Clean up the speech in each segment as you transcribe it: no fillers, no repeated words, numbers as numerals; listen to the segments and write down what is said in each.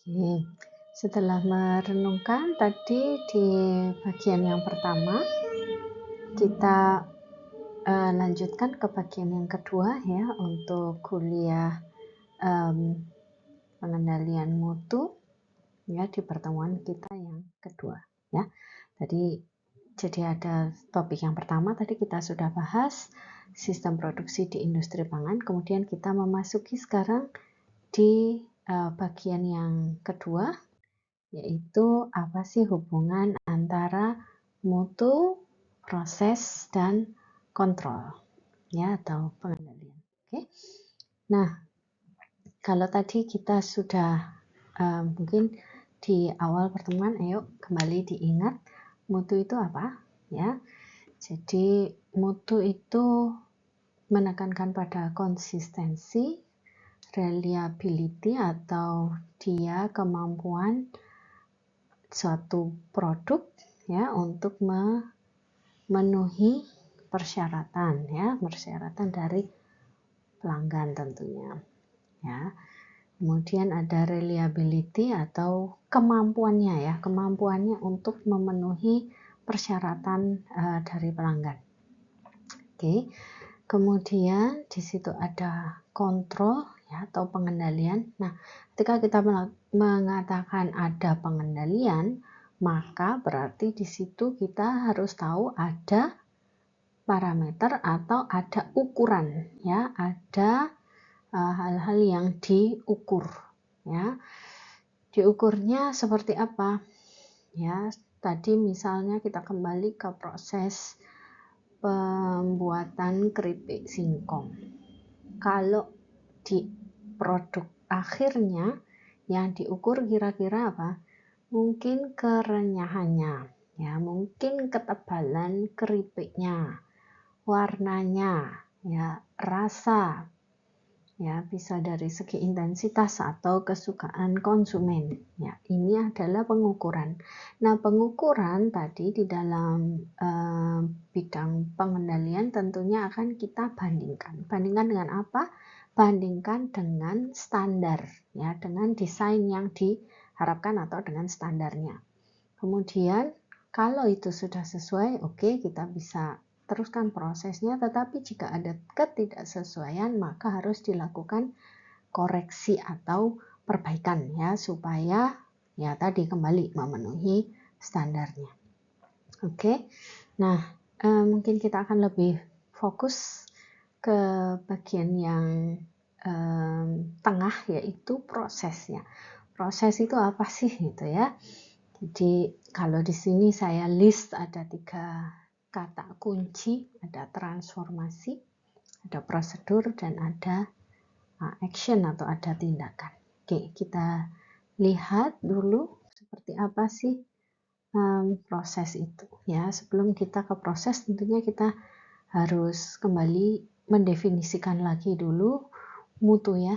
Oke, setelah merenungkan tadi di bagian yang pertama, kita lanjutkan ke bagian yang kedua ya untuk kuliah pengendalian mutu ya di pertemuan kita yang kedua ya. Jadi ada topik yang pertama tadi kita sudah bahas sistem produksi di industri pangan, kemudian kita memasuki sekarang di bagian yang kedua, yaitu apa sih hubungan antara mutu, proses, dan kontrol ya atau pengendalian. Oke. Nah, kalau tadi kita sudah mungkin di awal pertemuan, ayo kembali diingat mutu itu apa ya. Jadi mutu itu menekankan pada konsistensi, reliability atau dia kemampuan suatu produk ya untuk memenuhi persyaratan dari pelanggan tentunya ya. Kemudian ada reliability atau kemampuannya untuk memenuhi persyaratan dari pelanggan. Oke. Kemudian di situ ada kontrol ya atau pengendalian. Nah, ketika kita mengatakan ada pengendalian, maka berarti di situ kita harus tahu ada parameter atau ada ukuran ya, ada hal-hal yang diukur ya. Diukurnya seperti apa? Ya, tadi misalnya kita kembali ke proses pembuatan keripik singkong. Kalau di produk akhirnya yang diukur kira-kira apa? Mungkin kerenyahannya, ya, mungkin ketebalan keripiknya, warnanya, ya, rasa, ya, bisa dari segi intensitas atau kesukaan konsumen. Ya, ini adalah pengukuran. Nah, pengukuran tadi di dalam bidang pengendalian tentunya akan kita bandingkan. Bandingkan dengan apa? Bandingkan dengan standar, ya, dengan desain yang diharapkan atau dengan standarnya. Kemudian kalau itu sudah sesuai, oke, kita bisa teruskan prosesnya, tetapi jika ada ketidaksesuaian maka harus dilakukan koreksi atau perbaikan ya supaya ya tadi kembali memenuhi standarnya. Oke. Nah, mungkin kita akan lebih fokus ke bagian yang tengah, yaitu prosesnya. Proses itu apa sih gitu ya. Jadi kalau di sini saya list ada 3 kata kunci, ada transformasi, ada prosedur, dan ada action atau ada tindakan. Oke, kita lihat dulu seperti apa sih proses itu ya. Sebelum kita ke proses tentunya kita harus kembali mendefinisikan lagi dulu mutu ya.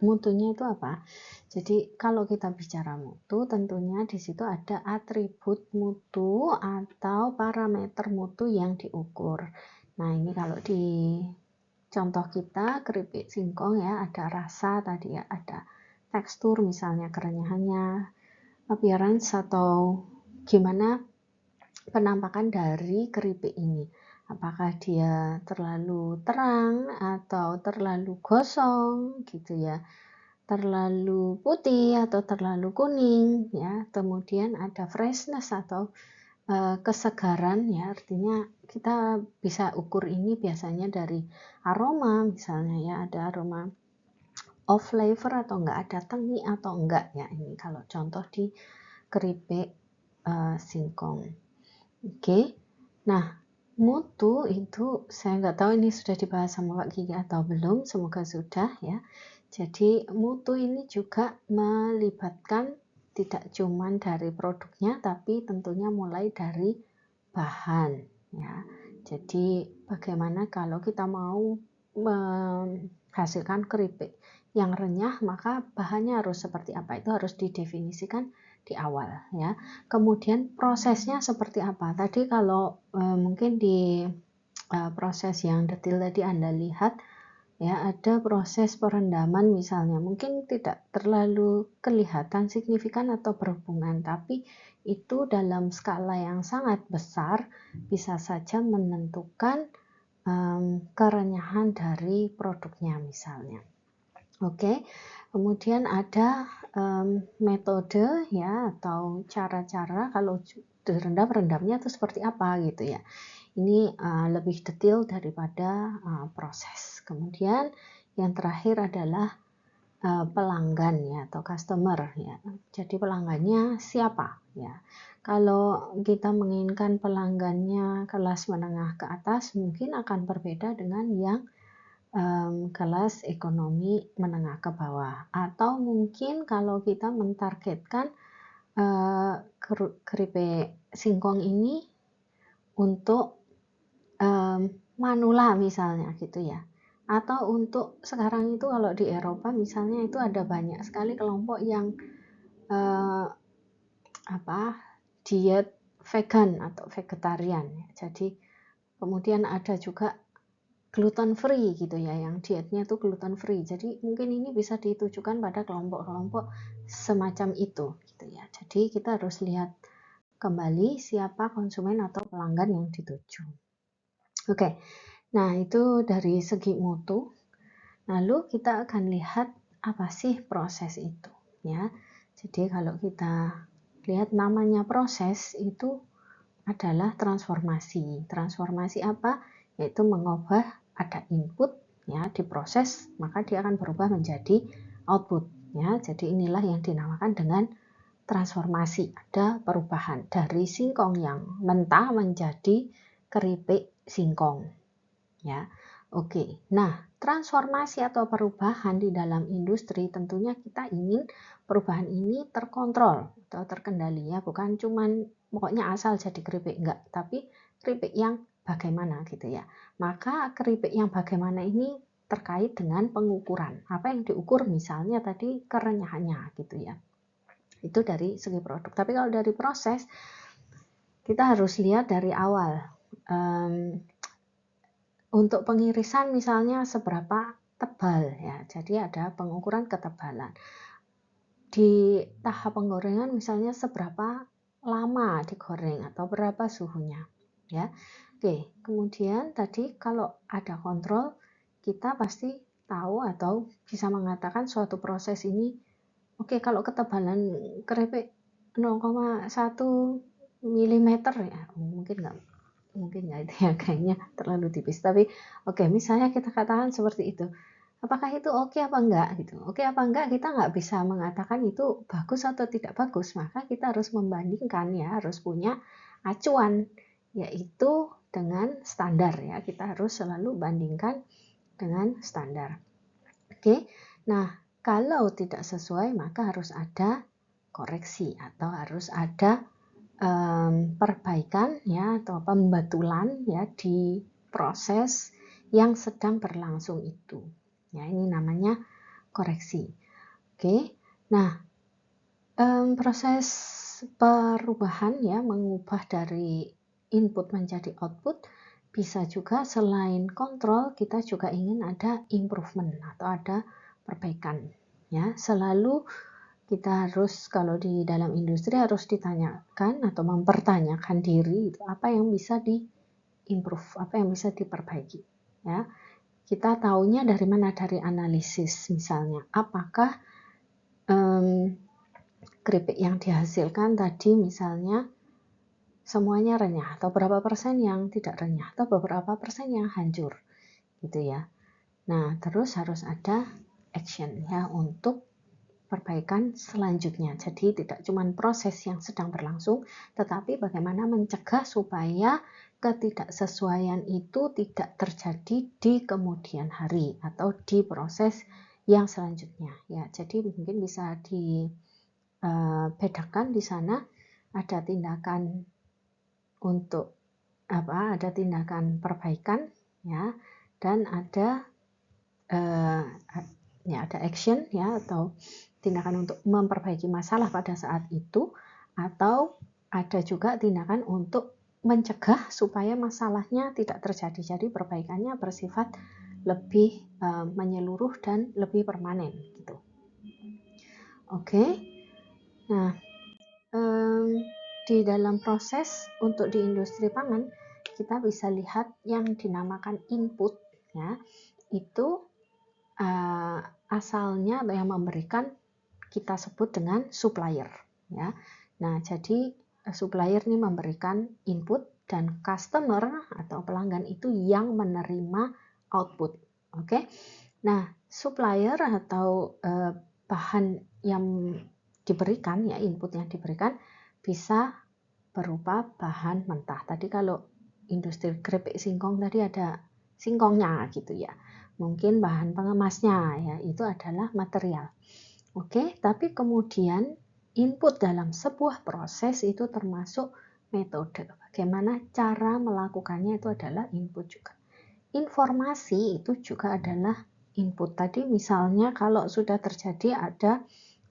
Mutunya itu apa? Jadi kalau kita bicara mutu, tentunya di situ ada atribut mutu atau parameter mutu yang diukur. Nah, ini kalau di contoh kita keripik singkong ya, ada rasa tadi ya, ada tekstur misalnya kerenyahannya, appearance atau gimana penampakan dari keripik ini. Apakah dia terlalu terang atau terlalu gosong gitu ya, terlalu putih atau terlalu kuning ya. Kemudian ada freshness atau kesegaran ya, artinya kita bisa ukur ini biasanya dari aroma misalnya ya, ada aroma off flavor atau enggak, ada tengi atau enggak ya. Ini kalau contoh di keripik singkong. Oke. Nah, mutu itu saya nggak tahu ini sudah dibahas sama Pak Gigi atau belum, semoga sudah ya. Jadi mutu ini juga melibatkan tidak cuma dari produknya, tapi tentunya mulai dari bahan ya. Jadi bagaimana kalau kita mau menghasilkan keripik yang renyah, maka bahannya harus seperti apa, itu harus didefinisikan di awal ya. Kemudian prosesnya seperti apa? Tadi kalau mungkin di proses yang detail tadi Anda lihat ya, ada proses perendaman misalnya, mungkin tidak terlalu kelihatan signifikan atau berhubungan, tapi itu dalam skala yang sangat besar bisa saja menentukan kerenyahan dari produknya misalnya. Oke, kemudian ada metode ya atau cara-cara kalau rendamnya itu seperti apa gitu ya. Ini lebih detail daripada proses. Kemudian yang terakhir adalah pelanggan ya atau customer ya. Jadi pelanggannya siapa ya. Kalau kita menginginkan pelanggannya kelas menengah ke atas, mungkin akan berbeda dengan yang kelas ekonomi menengah ke bawah. Atau mungkin kalau kita mentargetkan keripik singkong ini untuk manula misalnya gitu ya, atau untuk sekarang itu kalau di Eropa misalnya itu ada banyak sekali kelompok yang diet vegan atau vegetarian ya. Jadi kemudian ada juga gluten free gitu ya, yang dietnya itu gluten free. Jadi mungkin ini bisa ditujukan pada kelompok-kelompok semacam itu gitu ya. Jadi kita harus lihat kembali siapa konsumen atau pelanggan yang dituju. Oke, nah itu dari segi mutu. Lalu kita akan lihat apa sih proses itu ya. Jadi kalau kita lihat namanya proses itu adalah transformasi. Transformasi apa? Yaitu mengubah ada input ya diproses, maka dia akan berubah menjadi output ya. Jadi inilah yang dinamakan dengan transformasi. Ada perubahan dari singkong yang mentah menjadi keripik singkong ya. Oke, nah transformasi atau perubahan di dalam industri tentunya kita ingin perubahan ini terkontrol atau terkendali ya, bukan cuman pokoknya asal jadi keripik, enggak, tapi keripik yang bagaimana gitu ya. Maka keripik yang bagaimana ini terkait dengan pengukuran, apa yang diukur misalnya tadi kerenyahannya gitu ya. Itu dari segi produk. Tapi kalau dari proses kita harus lihat dari awal. Untuk pengirisan misalnya seberapa tebal ya, jadi ada pengukuran ketebalan. Di tahap penggorengan misalnya seberapa lama digoreng atau berapa suhunya ya. Oke, kemudian tadi kalau ada kontrol kita pasti tahu atau bisa mengatakan suatu proses ini oke, kalau ketebalan keripik 0,1 mm ya mungkin nggak itu ya, kayaknya terlalu tipis, tapi oke, misalnya kita katakan seperti itu, apakah itu oke apa enggak gitu. Oke apa enggak kita nggak bisa mengatakan itu bagus atau tidak bagus, maka kita harus membandingkan ya, harus punya acuan yaitu dengan standar ya, kita harus selalu bandingkan dengan standar. Oke, nah kalau tidak sesuai maka harus ada koreksi atau harus ada perbaikan ya atau pembetulan ya di proses yang sedang berlangsung itu ya, ini namanya koreksi. Oke, nah proses perubahan ya, mengubah dari input menjadi output bisa juga selain kontrol kita juga ingin ada improvement atau ada perbaikan ya. Selalu kita harus kalau di dalam industri harus ditanyakan atau mempertanyakan diri itu apa yang bisa di-improve, apa yang bisa diperbaiki ya. Kita taunya dari mana? Dari analisis misalnya. Apakah keripik yang dihasilkan tadi misalnya semuanya renyah atau berapa persen yang tidak renyah atau beberapa persen yang hancur gitu ya. Nah, terus harus ada action ya untuk perbaikan selanjutnya. Jadi tidak cuma proses yang sedang berlangsung, tetapi bagaimana mencegah supaya ketidaksesuaian itu tidak terjadi di kemudian hari atau di proses yang selanjutnya. Ya, jadi mungkin bisa dibedakan di sana ada tindakan untuk ada tindakan perbaikan ya, dan ada ada action ya atau tindakan untuk memperbaiki masalah pada saat itu, atau ada juga tindakan untuk mencegah supaya masalahnya tidak terjadi. Jadi perbaikannya bersifat lebih menyeluruh dan lebih permanen gitu. Oke. Nah, di dalam proses untuk di industri pangan kita bisa lihat yang dinamakan input ya, itu asalnya yang memberikan kita sebut dengan supplier ya. Nah, jadi supplier ini memberikan input dan customer atau pelanggan itu yang menerima output. Oke. Nah, supplier atau bahan yang diberikan ya, input yang diberikan bisa berupa bahan mentah. Tadi kalau industri keripik singkong tadi ada singkongnya gitu ya. Mungkin bahan pengemasnya ya, itu adalah material. Oke, tapi kemudian input dalam sebuah proses itu termasuk metode. Bagaimana cara melakukannya itu adalah input juga. Informasi itu juga adalah input. Tadi misalnya kalau sudah terjadi ada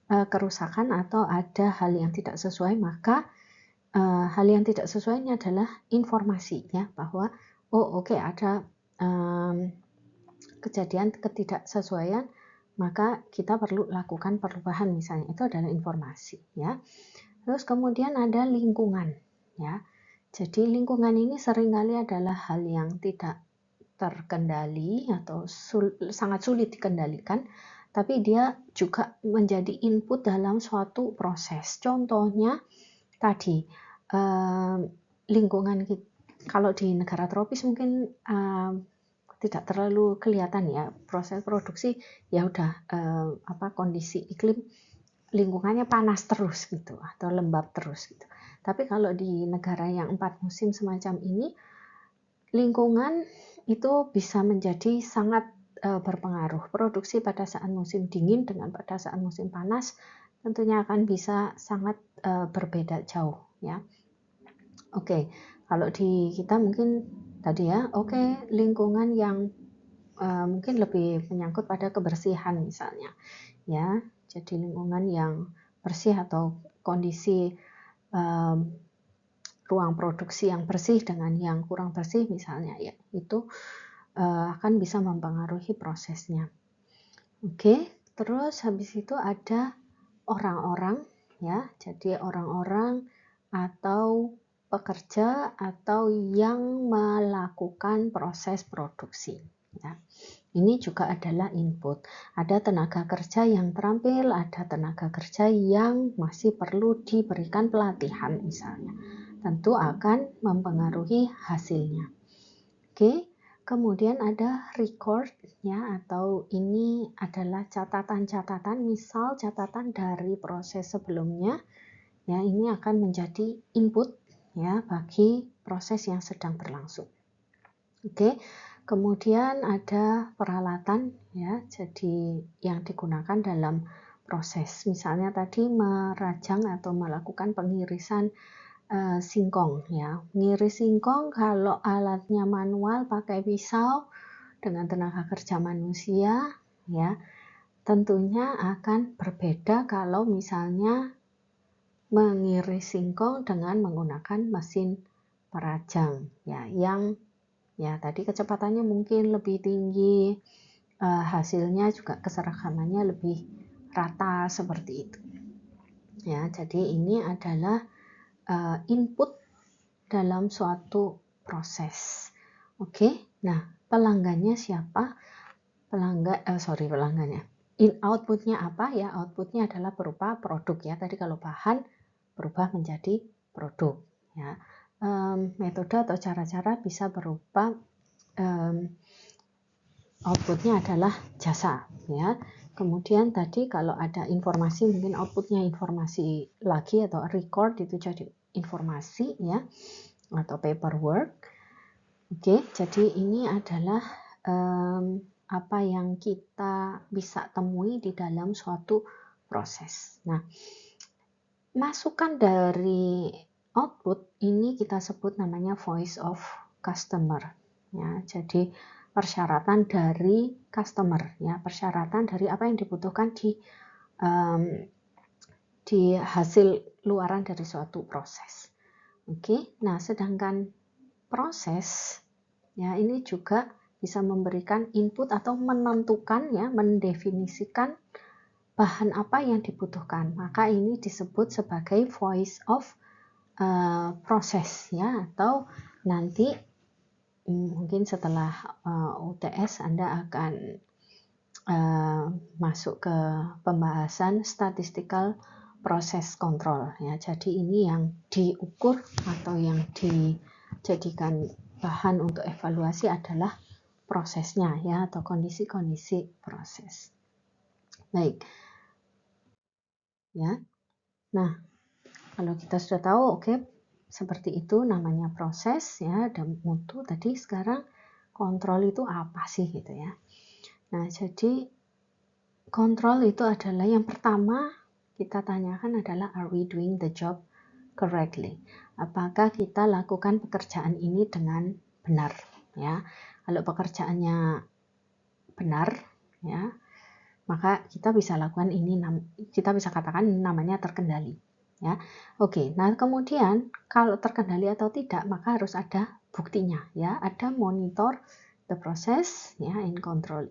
kerusakan atau ada hal yang tidak sesuai, maka hal yang tidak sesuai ini adalah informasi ya, bahwa oke, ada kejadian ketidaksesuaian, maka kita perlu lakukan perubahan misalnya, itu adalah informasi ya. Terus kemudian ada lingkungan ya. Jadi lingkungan ini seringkali adalah hal yang tidak terkendali atau sangat sulit dikendalikan, tapi dia juga menjadi input dalam suatu proses. Contohnya tadi lingkungan kita, kalau di negara tropis mungkin tidak terlalu kelihatan ya, proses produksi ya udah kondisi iklim lingkungannya panas terus gitu atau lembab terus gitu. Tapi kalau di negara yang 4 musim semacam ini, lingkungan itu bisa menjadi sangat berpengaruh. Produksi pada saat musim dingin dengan pada saat musim panas tentunya akan bisa sangat berbeda jauh ya. Oke, kalau di kita mungkin tadi ya, lingkungan yang mungkin lebih menyangkut pada kebersihan misalnya ya. Jadi lingkungan yang bersih atau kondisi ruang produksi yang bersih dengan yang kurang bersih misalnya ya, itu akan bisa mempengaruhi prosesnya. Oke, terus habis itu ada orang-orang ya. Jadi orang-orang atau pekerja atau yang melakukan proses produksi ya. Ini juga adalah input. Ada tenaga kerja yang terampil, ada tenaga kerja yang masih perlu diberikan pelatihan misalnya. Tentu akan mempengaruhi hasilnya. Oke, kemudian ada record ya, atau ini adalah catatan-catatan, misal catatan dari proses sebelumnya ya, ini akan menjadi input ya bagi proses yang sedang berlangsung. Oke. Kemudian ada peralatan ya, jadi yang digunakan dalam proses. Misalnya tadi merajang atau melakukan pengirisan singkong ya. Ngiris singkong kalau alatnya manual pakai pisau dengan tenaga kerja manusia ya, tentunya akan berbeda kalau misalnya mengiris singkong dengan menggunakan mesin perajang ya, yang ya tadi kecepatannya mungkin lebih tinggi, hasilnya juga keseragamannya lebih rata seperti itu ya. Jadi ini adalah input dalam suatu proses. Oke, nah pelanggannya siapa? Pelanggannya. Outputnya apa ya? Outputnya adalah berupa produk ya. Tadi kalau bahan berubah menjadi produk ya. Metode atau cara-cara bisa berupa outputnya adalah jasa ya. Kemudian tadi kalau ada informasi, mungkin outputnya informasi lagi atau record, itu jadi informasi ya, atau paperwork. Oke, jadi ini adalah apa yang kita bisa temui di dalam suatu proses. Nah, masukan dari output ini kita sebut namanya voice of customer ya. Jadi persyaratan dari customer ya, persyaratan dari apa yang dibutuhkan di hasil luaran dari suatu proses. Oke, nah sedangkan proses ya ini juga bisa memberikan input atau menentukan ya, mendefinisikan bahan apa yang dibutuhkan. Maka ini disebut sebagai voice of process ya, atau nanti mungkin setelah UTS Anda akan masuk ke pembahasan statistical process control ya. Jadi ini yang diukur atau yang dijadikan bahan untuk evaluasi adalah prosesnya ya, atau kondisi-kondisi proses. Baik. Ya. Nah, kalau kita sudah tahu oke, seperti itu namanya proses ya, ada mutu tadi. Sekarang kontrol itu apa sih gitu ya. Nah, jadi kontrol itu adalah yang pertama kita tanyakan adalah are we doing the job correctly? Apakah kita lakukan pekerjaan ini dengan benar ya? Kalau pekerjaannya benar ya, maka kita bisa lakukan ini, kita bisa katakan ini namanya terkendali ya. Oke, nah kemudian kalau terkendali atau tidak maka harus ada buktinya ya, ada monitor the process ya, in control.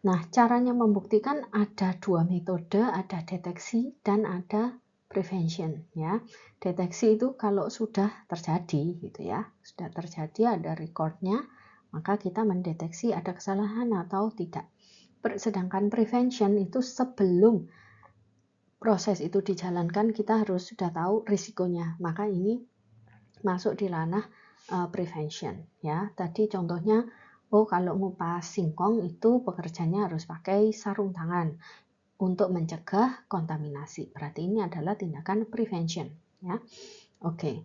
Nah, caranya membuktikan ada dua metode, ada deteksi dan ada prevention ya. Deteksi itu kalau sudah terjadi gitu ya, sudah terjadi ada recordnya, maka kita mendeteksi ada kesalahan atau tidak. Sedangkan prevention itu sebelum proses itu dijalankan kita harus sudah tahu risikonya, maka ini masuk di ranah prevention ya. Tadi contohnya, kalau ngupas singkong itu pekerjanya harus pakai sarung tangan untuk mencegah kontaminasi, berarti ini adalah tindakan prevention ya. Oke.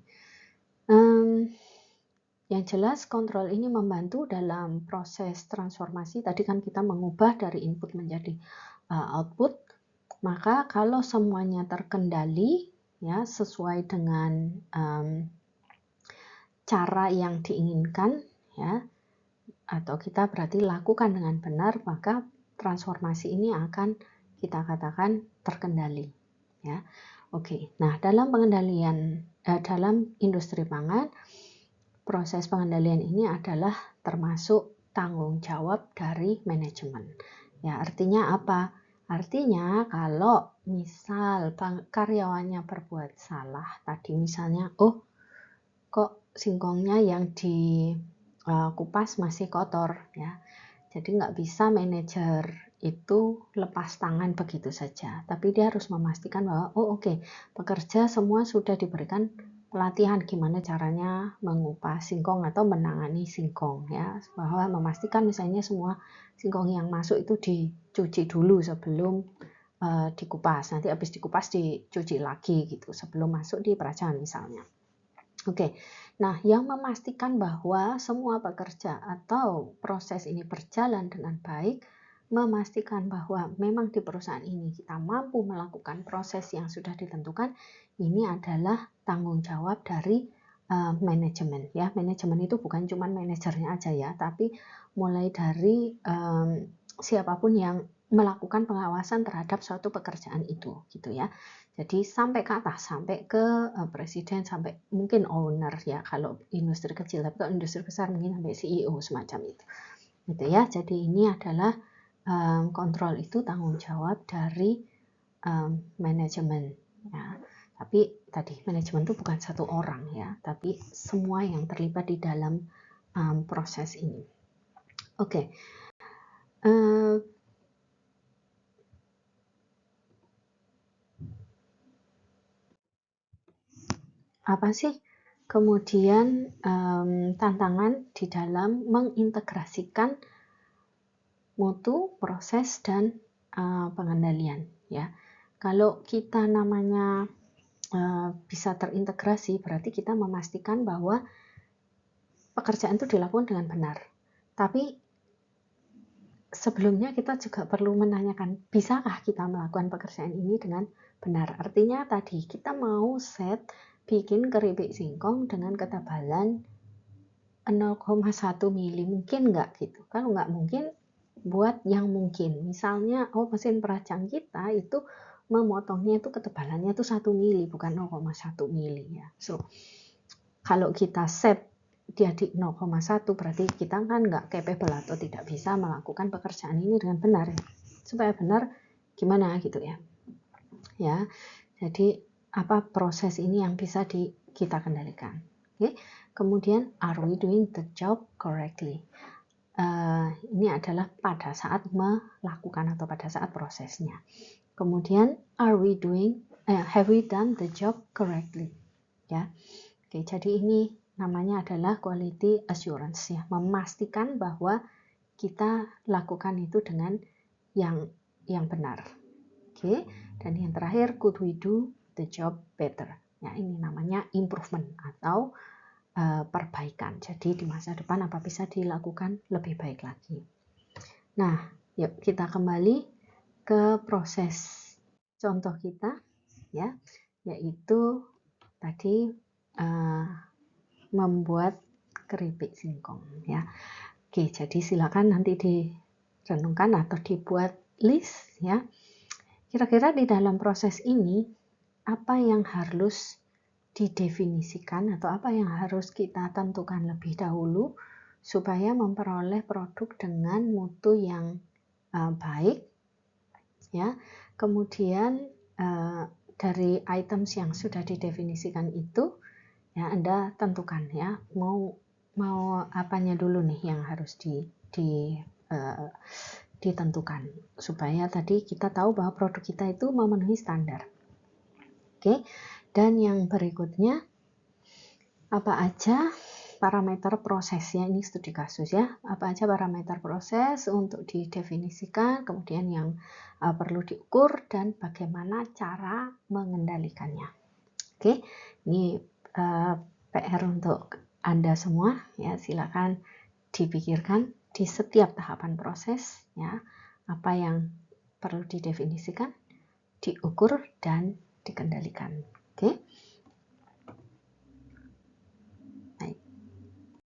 Yang jelas kontrol ini membantu dalam proses transformasi. Tadi kan kita mengubah dari input menjadi output. Maka kalau semuanya terkendali ya sesuai dengan cara yang diinginkan ya, atau kita berarti lakukan dengan benar, maka transformasi ini akan kita katakan terkendali ya. Oke. Nah, dalam pengendalian dalam industri pangan, proses pengendalian ini adalah termasuk tanggung jawab dari manajemen. Ya, artinya apa? Artinya kalau misal karyawannya berbuat salah, tadi misalnya, kok singkongnya yang dikupas masih kotor ya. Jadi nggak bisa manajer itu lepas tangan begitu saja, tapi dia harus memastikan bahwa pekerja semua sudah diberikan pelatihan gimana caranya mengupas singkong atau menangani singkong ya, bahwa memastikan misalnya semua singkong yang masuk itu dicuci dulu sebelum dikupas, nanti habis dikupas dicuci lagi gitu sebelum masuk di peracahan misalnya. Oke. Nah, yang memastikan bahwa semua pekerja atau proses ini berjalan dengan baik, memastikan bahwa memang di perusahaan ini kita mampu melakukan proses yang sudah ditentukan, ini adalah tanggung jawab dari manajemen ya. Manajemen itu bukan cuma manajernya aja ya, tapi mulai dari siapapun yang melakukan pengawasan terhadap suatu pekerjaan itu gitu ya. Jadi sampai ke atas, sampai ke presiden, sampai mungkin owner ya kalau industri kecil, tapi kalau industri besar mungkin sampai CEO semacam itu. Gitu ya. Jadi ini adalah kontrol itu tanggung jawab dari manajemen ya. Tapi tadi manajemen itu bukan satu orang ya, tapi semua yang terlibat di dalam proses ini. Oke. Apa sih kemudian tantangan di dalam mengintegrasikan mutu, proses, dan pengendalian ya. Kalau kita namanya bisa terintegrasi, berarti kita memastikan bahwa pekerjaan itu dilakukan dengan benar. Tapi sebelumnya kita juga perlu menanyakan, bisakah kita melakukan pekerjaan ini dengan benar? Artinya tadi kita mau bikin keripik singkong dengan ketebalan 0,1 mili, mungkin nggak gitu? Kalau nggak mungkin, buat yang mungkin. Misalnya, mesin peracang kita itu memotongnya itu ketebalannya itu 1 mili, bukan 0,1 mili ya. So, kalau kita set dia di 0,1 berarti kita kan nggak capable atau tidak bisa melakukan pekerjaan ini dengan benar ya. Supaya benar gimana gitu ya. Ya, jadi apa proses ini yang bisa kita kendalikan. Oke. Kemudian are we doing the job correctly? Ini adalah pada saat melakukan atau pada saat prosesnya. Kemudian have we done the job correctly? Ya. Oke, jadi ini namanya adalah quality assurance ya, memastikan bahwa kita lakukan itu dengan yang benar. Oke, dan yang terakhir, could we do the job better? Ya, ini namanya improvement atau perbaikan. Jadi di masa depan apa bisa dilakukan lebih baik lagi. Nah, yuk kita kembali ke proses contoh kita ya, yaitu tadi membuat keripik singkong ya. Oke, jadi silakan nanti direnungkan atau dibuat list ya. Kira-kira di dalam proses ini apa yang harus didefinisikan atau apa yang harus kita tentukan lebih dahulu supaya memperoleh produk dengan mutu yang baik ya. Kemudian dari items yang sudah didefinisikan itu ya Anda tentukan ya mau apanya dulu nih yang harus ditentukan supaya tadi kita tahu bahwa produk kita itu memenuhi standar. Oke. Dan yang berikutnya apa aja parameter prosesnya, ini studi kasus ya, apa aja parameter proses untuk didefinisikan, kemudian yang perlu diukur dan bagaimana cara mengendalikannya. Oke, ini PR untuk Anda semua ya, silakan dipikirkan di setiap tahapan proses ya, apa yang perlu didefinisikan, diukur dan dikendalikan. Oke.